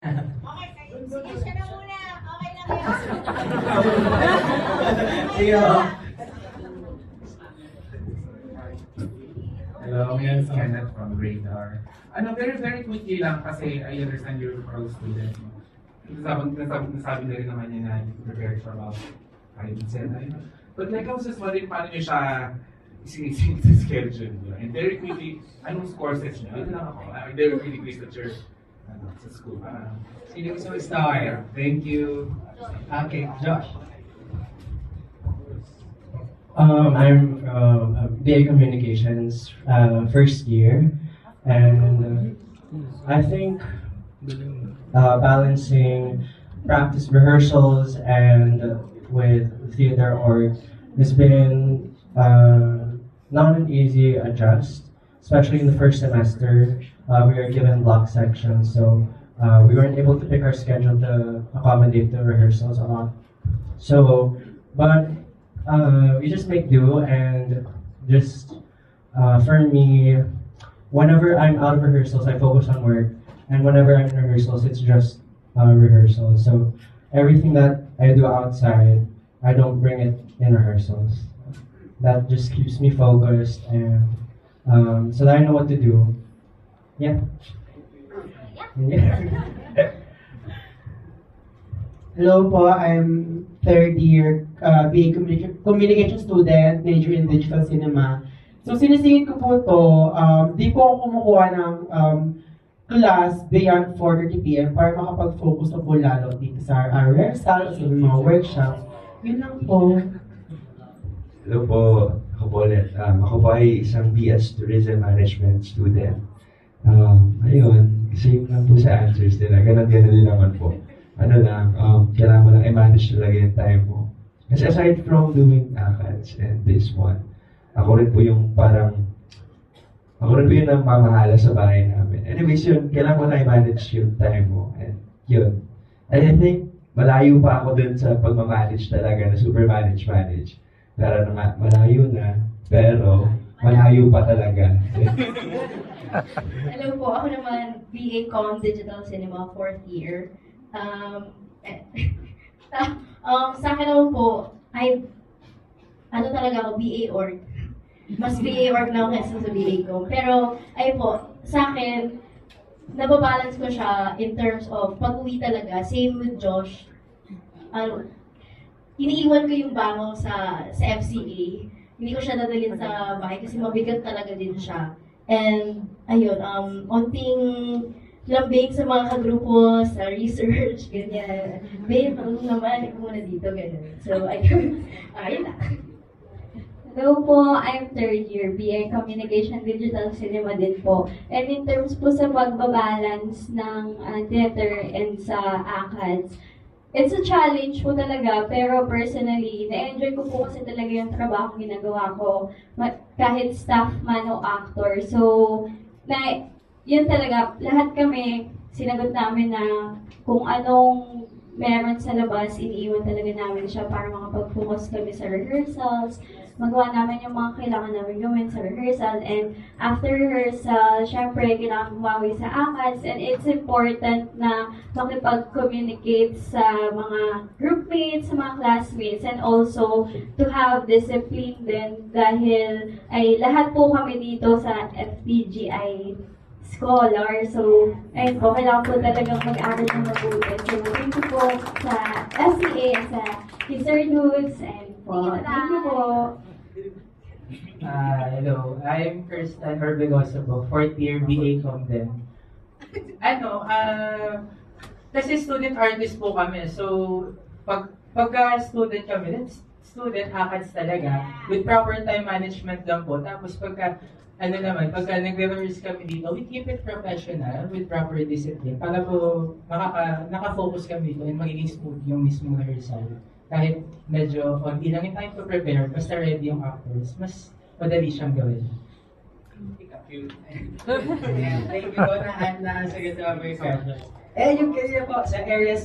Okay, sige, siya na muna. Okay lang yun. Sige ho. Hello, I'm Kenneth from Radar. Very quickly lang kasi I understand you're a pro student. Nasabi na rin naman niya na you prepared for about 5 and But like I was just wondering paano niyo siya ising sa schedule niyo. And very quickly, anong courses niyo? Ito lang ako. I'm very pleased that you're sa school. Sino gusto start? Thank you. Okay, Josh. I'm from BA Communications, first year, and I think balancing practice rehearsals and with theater org has been not an easy adjust, especially in the first semester. We were given block sections, so we weren't able to pick our schedule to accommodate the rehearsals a lot. So, but we just make do, and just for me, whenever I'm out of rehearsals, I focus on work, and whenever I'm in rehearsals, it's just rehearsal. So everything that I do outside, I don't bring it in rehearsals. That just keeps me focused, and so that I know what to do. Yeah. Hello po, I'm third year BA Communication student, major in digital cinema. So sinisingit ko po to, di po ako kumukuha ng class beyond 4:30 p.m. para makapag-focus na po lalo dito sa rehearsal, sa mga workshops. Yun lang po. Hello po, ako po ulit. Ako po ay isang BS Tourism Management student. Ayun, same lang po sa answers nila. Ganon din naman po. Ano lang, kailangan mo lang i-manage talaga yung time mo. Kasi aside from doing ACADS and this one, ako rin po yung namamahala sa bahay namin. Anyways, yun, kailangan mo na i-manage yung time mo. And yun. And I think, malayo pa ako dun sa pagmamanage talaga, na super manage. Pero malayo na, pero malayo pa talaga. Hello po, ako naman BA Com Digital Cinema 4th year. Sa akin naman po, talaga ako, BA Org. Mas BA Org na ako kaysa sa BA Com. Pero, po, sa akin, nababalance ko siya in terms of pag-uwi talaga. Same with Josh. Iniiwan ko yung bango sa FCA. Hindi ko siya dadalhin sa bahay kasi mabigat talaga din siya. And, ayun, onting lambing sa mga kagrupo, sa research, ganyan. Babe, ano naman, ikaw muna dito, ganyan. So, ayun na. Hello po, I'm third year, BA Communication Digital Cinema din po. And in terms po sa pagbabalance ng theater and sa ACADS, it's a challenge po talaga, pero personally, na-enjoy ko po kasi talaga yung trabaho ginagawa ko, kahit staff man o actor. So, yun talaga, lahat kami, sinagot namin na kung anong meron sa labas, iniiwan talaga namin siya para makapag-focus kami sa rehearsals, magawa namin yung mga kailangan namin gawin sa rehearsal, and after rehearsal, syempre, kailangan bumawi sa ACADS, and it's important na makipag-communicate sa mga groupmates, sa mga classmates, and also to have discipline din dahil ay lahat po kami dito sa FPGI scholar. So, ayun po, kailangan po talagang mag-aral ng mabuti. So, thank you po sa FCA and sa Sir Nudes, and po, thank you po. Hello, I'm Kirsten Orbegoso po, 4th year BA Com din. Kasi student artist po kami, so pagka student kami, student ACADS talaga, with proper time management lang po. Tapos pagka nagre-rehearse kami dito, we keep it professional with proper discipline para po nakafocus kami dito and magiging smooth yung mismong rehearsal. Kahit medyo konti lang yung time to prepare, basta ready yung actors, mas madali siyang gawin. Thank you po na sagot sa mga question. Yung kaya po sa areas